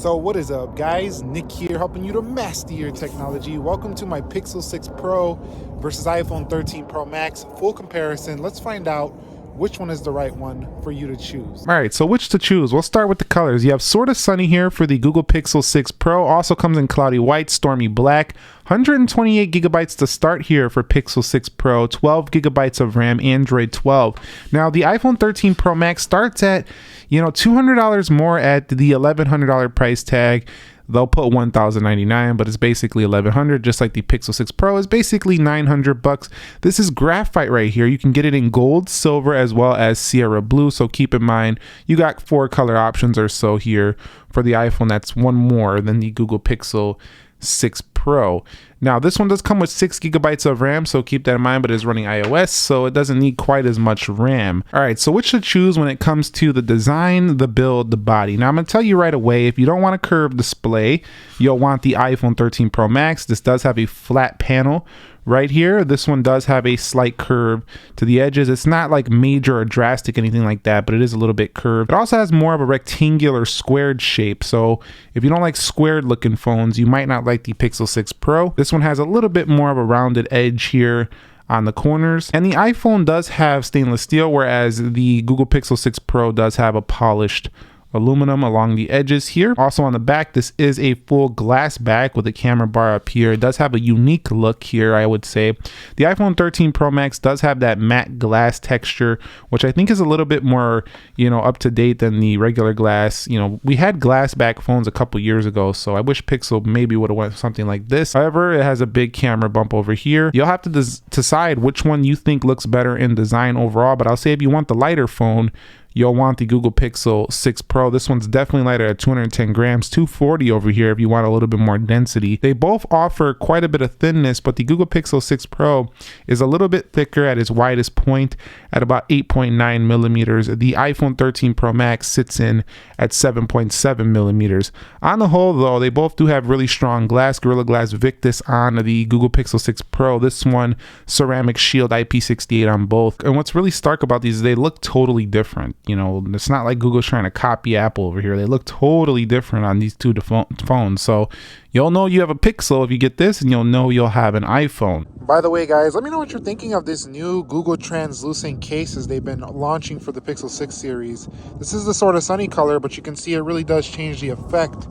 So what is up, guys? Nick here, helping you to master your technology. Welcome to my Pixel 6 Pro versus iPhone 13 Pro Max full comparison. Let's find out which one is the right one for you to choose. All right, so which to choose? We'll start with the colors. You have sort of sunny here for the Google Pixel 6 Pro. Also comes in cloudy white, stormy black. 128 gigabytes to start here for Pixel 6 Pro, 12 gigabytes of RAM, Android 12. Now the iPhone 13 Pro Max starts at, $200 more at the $1,100 price tag. They'll put $1,099, but it's basically $1,100, just like the Pixel 6 Pro is basically $900. This is graphite right here. You can get it in gold, silver, as well as Sierra blue. So keep in mind, you got 4 color options or so here for the iPhone. That's one more than the Google Pixel 6 Pro. Now this one does come with 6 gigabytes of RAM, so keep that in mind, but it's running iOS, so it doesn't need quite as much RAM. All right, so which to choose when it comes to the design, the build, the body? Now I'm gonna tell you right away, if you don't want a curved display, you'll want the iPhone 13 Pro Max. This does have a flat panel right here. This one does have a slight curve to the edges. It's not like major or drastic, anything like that, but it is a little bit curved. It also has more of a rectangular squared shape. So if you don't like squared looking phones, you might not like the Pixel 6 Pro. This one has a little bit more of a rounded edge here on the corners. And the iPhone does have stainless steel, whereas the Google Pixel 6 Pro does have a polished aluminum along the edges here. Also on the back, this is a full glass back with a camera bar up here. It does have a unique look here, I would say. The iPhone 13 Pro Max does have that matte glass texture, which I think is a little bit more, up to date than the regular glass. We had glass back phones a couple years ago, so I wish Pixel maybe would have went something like this. However, it has a big camera bump over here. You'll have to decide which one you think looks better in design overall, but I'll say if you want the lighter phone, you'll want the Google Pixel 6 Pro. This one's definitely lighter at 210 grams, 240 over here if you want a little bit more density. They both offer quite a bit of thinness, but the Google Pixel 6 Pro is a little bit thicker at its widest point at about 8.9 millimeters. The iPhone 13 Pro Max sits in at 7.7 millimeters. On the whole, though, they both do have really strong glass, Gorilla Glass Victus on the Google Pixel 6 Pro. This one, ceramic shield IP68 on both. And what's really stark about these is they look totally different. It's not like Google's trying to copy Apple over here. They look totally different on these two phones. So you'll know you have a Pixel if you get this, and you'll know you'll have an iPhone. By the way, guys, let me know what you're thinking of this new Google translucent cases they've been launching for the Pixel 6 series. This is the sort of sunny color, but you can see it really does change the effect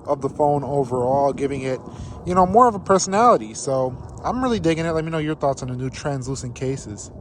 of the phone overall, giving it, more of a personality. So I'm really digging it. Let me know your thoughts on the new translucent cases.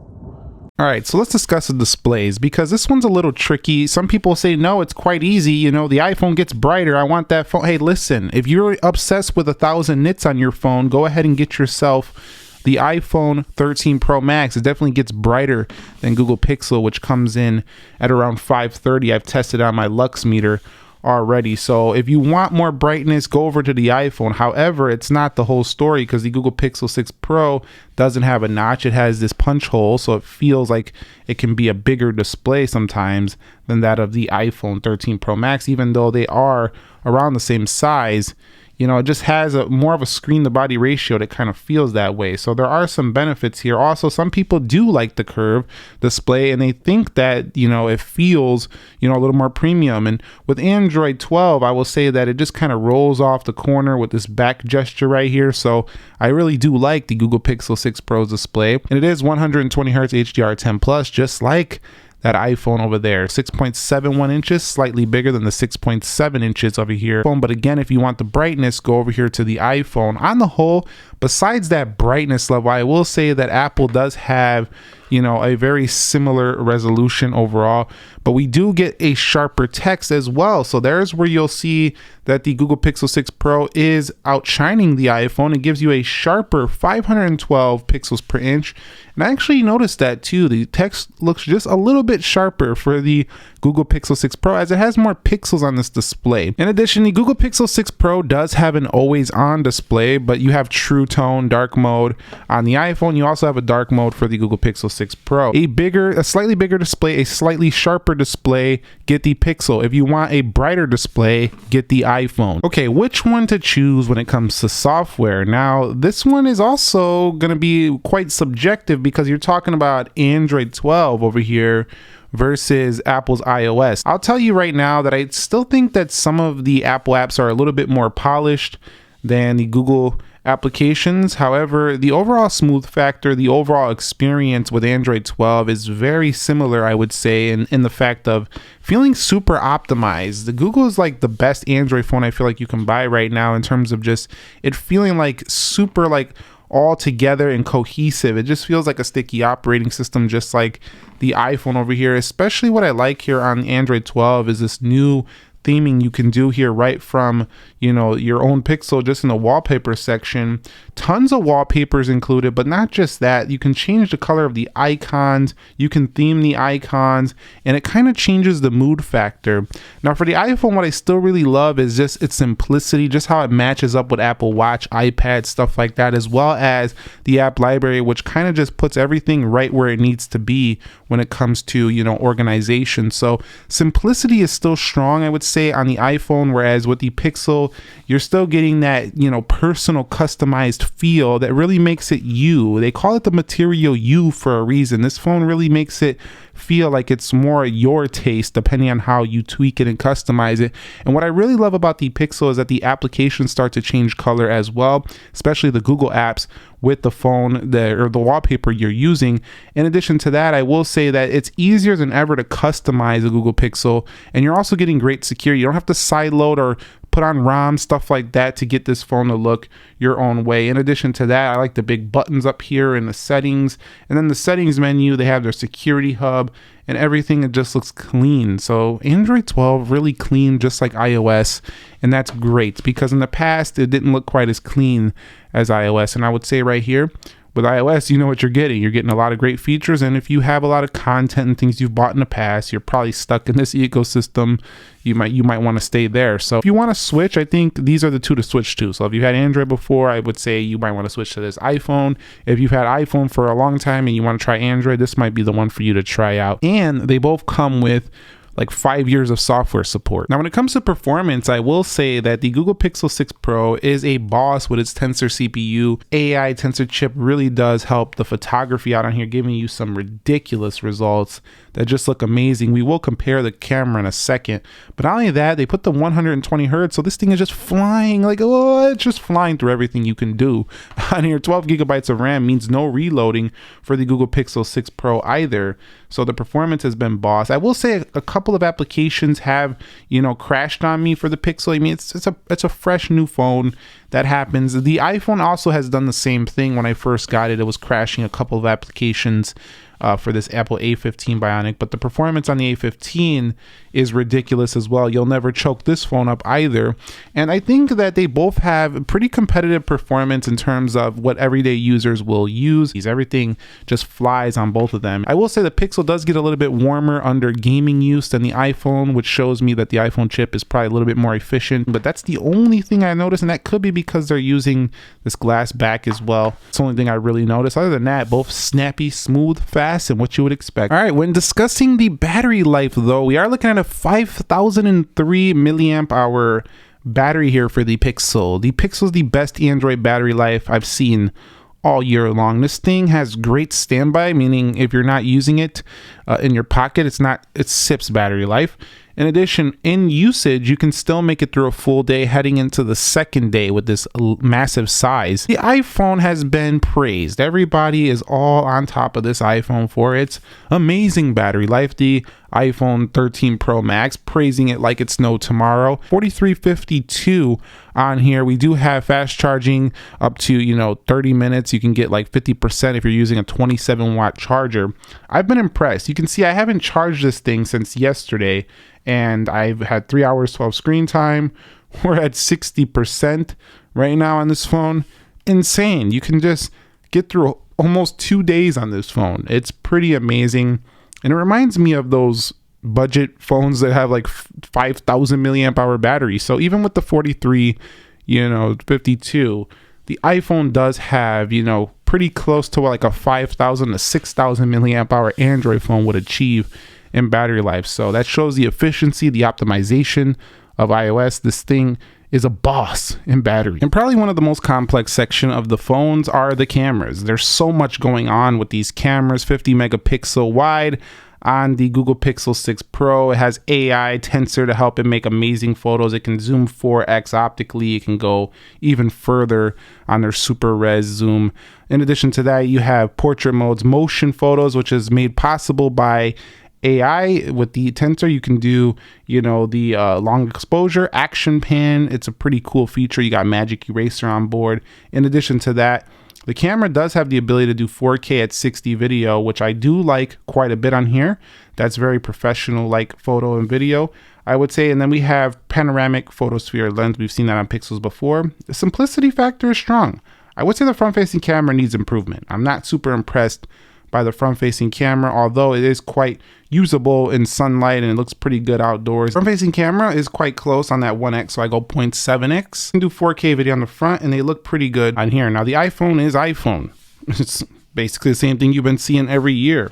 All right, so let's discuss the displays, because this one's a little tricky. Some people say, no, it's quite easy. The iPhone gets brighter. I want that phone. Hey, listen, if you're obsessed with 1,000 nits on your phone, go ahead and get yourself the iPhone 13 Pro Max. It definitely gets brighter than Google Pixel, which comes in at around 530. I've tested on my Lux meter already. So if you want more brightness, go over to the iPhone. However, it's not the whole story, because the Google Pixel 6 Pro doesn't have a notch. It has this punch hole, so it feels like it can be a bigger display sometimes than that of the iPhone 13 Pro Max, even though they are around the same size. It just has more of a screen to body ratio that kind of feels that way. So there are some benefits here. Also, some people do like the curved display, and they think that, it feels, a little more premium. And with Android 12, I will say that it just kind of rolls off the corner with this back gesture right here. So I really do like the Google Pixel 6 Pro's display. And it is 120 Hz HDR10 Plus, just like that iPhone over there. 6.71 inches, slightly bigger than the 6.7 inches over here. But again, if you want the brightness, go over here to the iPhone. On the whole, besides that brightness level, I will say that Apple does have, a very similar resolution overall, but we do get a sharper text as well. So there's where you'll see that the Google Pixel 6 Pro is outshining the iPhone. It gives you a sharper 512 pixels per inch. And I actually noticed that too. The text looks just a little bit sharper for the Google Pixel 6 Pro, as it has more pixels on this display. In addition, the Google Pixel 6 Pro does have an always on display, but you have True Tone dark mode on the iPhone. You also have a dark mode for the Google Pixel 6 Pro. A slightly bigger display, a slightly sharper display, get the Pixel. If you want a brighter display, get the iPhone. Okay, which one to choose when it comes to software? Now, this one is also going to be quite subjective, because you're talking about Android 12 over here versus Apple's iOS. I'll tell you right now that I still think that some of the Apple apps are a little bit more polished than the Google applications. However, the overall smooth factor, the overall experience with Android 12 is very similar, I would say, in the fact of feeling super optimized. The Google is like the best Android phone I feel like you can buy right now in terms of just it feeling like super like all together and cohesive. It just feels like a sticky operating system, just like the iPhone over here. Especially what I like here on Android 12 is this new theming you can do here right from, you know, your own Pixel, just in the wallpaper section. Tons of wallpapers included, but not just that. You can change the color of the icons, you can theme the icons, and it kind of changes the mood factor. Now for the iPhone, what I still really love is just its simplicity, just how it matches up with Apple Watch, iPad, stuff like that, as well as the app library, which kind of just puts everything right where it needs to be when it comes to, you know, organization. So simplicity is still strong, I would say, on the iPhone, whereas with the Pixel, you're still getting that, you know, personal customized feel that really makes it you. They call it the Material You for a reason. This phone really makes it feel like it's more your taste depending on how you tweak it and customize it. And what I really love about the Pixel is that the applications start to change color as well, especially the Google apps with the phone or the wallpaper you're using. In addition to that, I will say that it's easier than ever to customize a Google Pixel, and you're also getting great security. You don't have to sideload or put on ROM, stuff like that, to get this phone to look your own way. In addition to that, I like the big buttons up here in the settings, and then the settings menu, they have their security hub and everything. It just looks clean. So Android 12 really clean, just like iOS, and that's great because in the past it didn't look quite as clean as iOS. And I would say right here, with iOS, you know what you're getting. You're getting a lot of great features, and if you have a lot of content and things you've bought in the past, you're probably stuck in this ecosystem. You might want to stay there. So if you want to switch, I think these are the two to switch to. So if you've had Android before, I would say you might want to switch to this iPhone. If you've had iPhone for a long time and you want to try Android, this might be the one for you to try out. And they both come with like 5 years of software support. Now, when it comes to performance, I will say that the Google Pixel 6 Pro is a boss with its Tensor CPU. AI Tensor chip really does help the photography out on here, giving you some ridiculous results that just look amazing. We will compare the camera in a second, but not only that, they put the 120 hertz, so this thing is just flying, like, oh, it's just flying through everything you can do. On here, 12 gigabytes of RAM means no reloading for the Google Pixel 6 Pro either. So the performance has been boss. I will say a couple of applications have, you know, crashed on me for the Pixel. I mean, it's a fresh new phone. That happens. The iPhone also has done the same thing. When I first got it, it was crashing a couple of applications for this Apple A15 Bionic, but the performance on the A15 is ridiculous as well. You'll never choke this phone up either. And I think that they both have pretty competitive performance in terms of what everyday users will use. Everything just flies on both of them. I will say the Pixel does get a little bit warmer under gaming use than the iPhone, which shows me that the iPhone chip is probably a little bit more efficient, but that's the only thing I noticed, and that could be because they're using this glass back as well. It's the only thing I really noticed. Other than that, both snappy, smooth, fast, and what you would expect. All right, when discussing the battery life though, we are looking at a 5003 milliamp hour battery here for the Pixel. The Pixel is the best Android battery life I've seen all year long. This thing has great standby, meaning if you're not using it in your pocket, it sips battery life. In addition, in usage, you can still make it through a full day heading into the second day with this massive size. The iPhone has been praised. Everybody is all on top of this iPhone for its amazing battery life. The iPhone 13 Pro Max, praising it like it's no tomorrow. 4352 on here. We do have fast charging up to 30 minutes. You can get like 50% if you're using a 27 watt charger. I've been impressed. You can see I haven't charged this thing since yesterday, and I've had 3 hours 12 screen time. We're at 60% right now on this phone. Insane. You can just get through almost 2 days on this phone. It's pretty amazing. And it reminds me of those budget phones that have like 5,000 milliamp hour batteries. So even with the 43, 52, the iPhone does have, pretty close to like a 5,000 to 6,000 milliamp hour Android phone would achieve in battery life. So that shows the efficiency, the optimization of iOS. This thing is a boss in battery. And probably one of the most complex section of the phones are the cameras. There's so much going on with these cameras. 50 megapixel wide. on the Google Pixel 6 Pro. It has AI Tensor to help it make amazing photos. It can zoom 4x optically. It can go even further on their super res zoom. In addition to that, you have portrait modes, motion photos, which is made possible by AI. With the Tensor, you can do, the long exposure, action pan. It's a pretty cool feature. You got magic eraser on board. In addition to that, the camera does have the ability to do 4K at 60 video, which I do like quite a bit on here. That's very professional like photo and video, I would say. And then we have panoramic photosphere lens. We've seen that on Pixels before. The simplicity factor is strong. I would say the front-facing camera needs improvement. I'm not super impressed by the front-facing camera, although it is quite usable in sunlight and it looks pretty good outdoors. Front-facing camera is quite close on that 1x, so I go 0.7x. You can do 4K video on the front and they look pretty good on here. Now the iPhone is iPhone. It's basically the same thing you've been seeing every year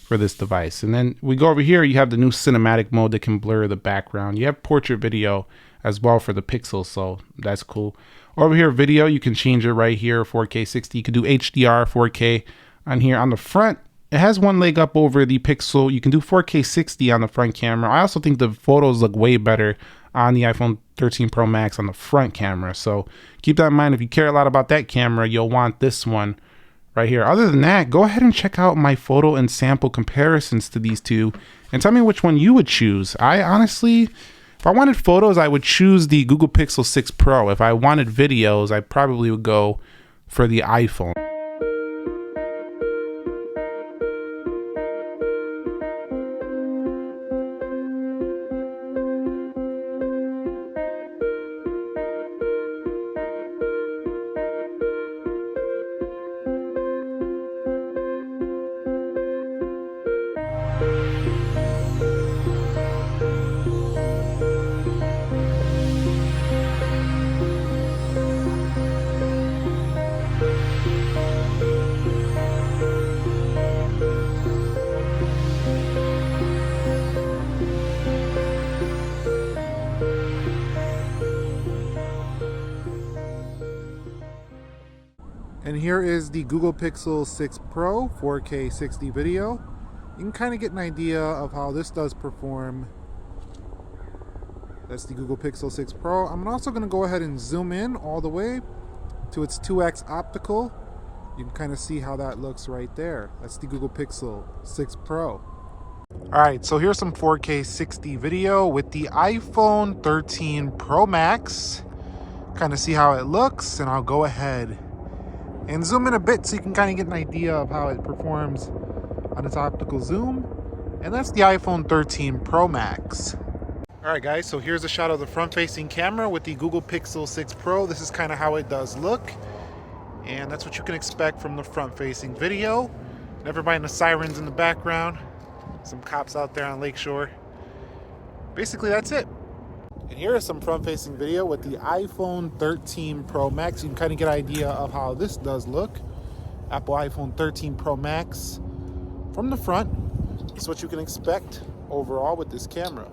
for this device. And then we go over here, you have the new cinematic mode that can blur the background. You have portrait video as well for the Pixel, so that's cool. Over here, video, you can change it right here, 4K 60. You can do HDR 4K on here. On the front, it has one leg up over the Pixel. You can do 4K 60 on the front camera. I also think the photos look way better on the iPhone 13 Pro Max on the front camera. So keep that in mind. If you care a lot about that camera, you'll want this one right here. Other than that, go ahead and check out my photo and sample comparisons to these two and tell me which one you would choose. I honestly, if I wanted photos, I would choose the Google Pixel 6 Pro. If I wanted videos, I probably would go for the iPhone. And here is the Google Pixel 6 Pro 4K 60 video. You can kind of get an idea of how this does perform. That's the Google Pixel 6 Pro. I'm also going to go ahead and zoom in all the way to its 2x optical. You can kind of see how that looks right there. That's the Google Pixel 6 Pro. Alright, so here's some 4K 60 video with the iPhone 13 Pro Max. Kind of see how it looks, and I'll go ahead and zoom in a bit so you can kind of get an idea of how it performs on its optical zoom. And that's the iPhone 13 Pro Max. Alright guys, so here's a shot of the front-facing camera with the Google Pixel 6 Pro. This is kind of how it does look. And that's what you can expect from the front-facing video. Never mind the sirens in the background. Some cops out there on Lakeshore. Basically, that's it. And here is some front-facing video with the iPhone 13 Pro Max. You can kind of get an idea of how this does look. Apple iPhone 13 Pro Max from the front. This is what you can expect overall with this camera.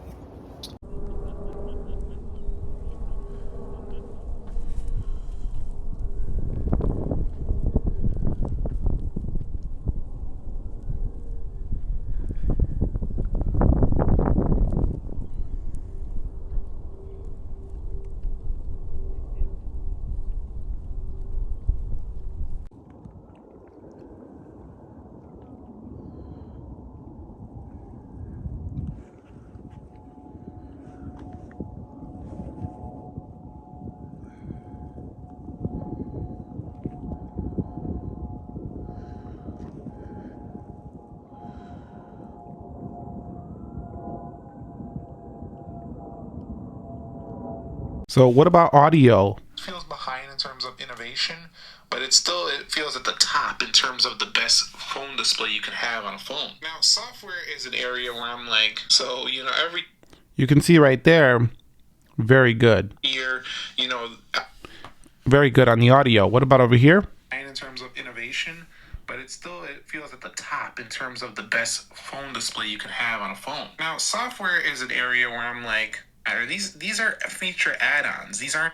So what about audio? Feels behind in terms of innovation, but it feels at the top in terms of the best phone display you can have on a phone. Now, software is an area where I'm like, so, every You can see right there, very good. year, Very good on the audio. What about over here? in terms of innovation, but it feels at the top in terms of the best phone display you can have on a phone. Now, software is an area where I'm like, these are feature add-ons. These aren't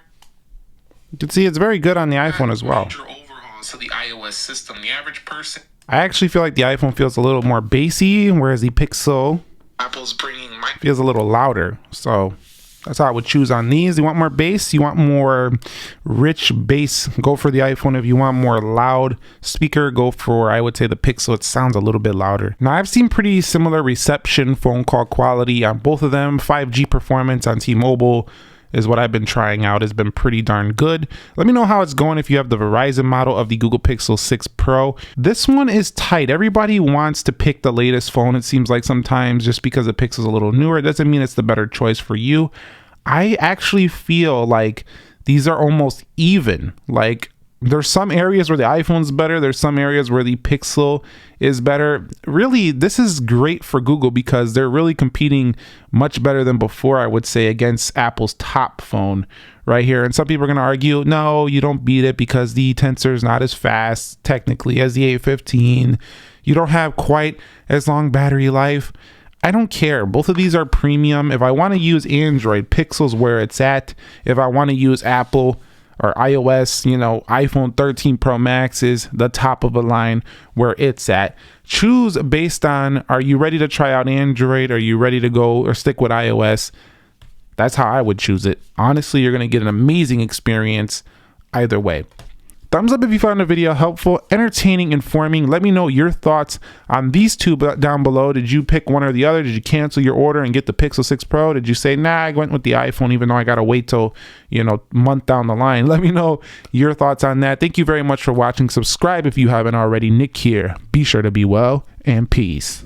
You can see it's very good on the iPhone as well. major overhauls to the iOS system. The average person I actually feel like the iPhone feels a little more bassy, whereas the Pixel Apple's bringing my feels a little louder. So that's how I would choose on these. You want more bass, you want more rich bass, go for the iPhone. If you want more loud speaker, go for, I would say, the Pixel. It sounds a little bit louder. Now, I've seen pretty similar reception, phone call quality on both of them. 5G performance on T-Mobile is what I've been trying out. Has been pretty darn good. Let me know how it's going if you have the Verizon model of the Google Pixel 6 Pro. This one is tight. Everybody wants to pick the latest phone. It seems like sometimes just because the Pixel's a little newer, it doesn't mean it's the better choice for you. I actually feel like these are almost even. Like, there's some areas where the iPhone's better. There's some areas where the Pixel is better. Really, this is great for Google because they're really competing much better than before, I would say, against Apple's top phone right here. And some people are going to argue, no, you don't beat it because the Tensor is not as fast technically as the A15. You don't have quite as long battery life. I don't care. Both of these are premium. If I want to use Android, Pixel's where it's at. If I want to use Apple or iOS, you know, iPhone 13 Pro Max is the top of the line where it's at. Choose based on, are you ready to try out Android? Are you ready to go or stick with iOS? That's how I would choose it. Honestly, you're going to get an amazing experience either way. Thumbs up if you found the video helpful, entertaining, informing. Let me know your thoughts on these two down below. Did you pick one or the other? Did you cancel your order and get the Pixel 6 Pro? Did you say, nah, I went with the iPhone even though I got to wait till, you know, a month down the line? Let me know your thoughts on that. Thank you very much for watching. Subscribe if you haven't already. Nick here. Be sure to be well and peace.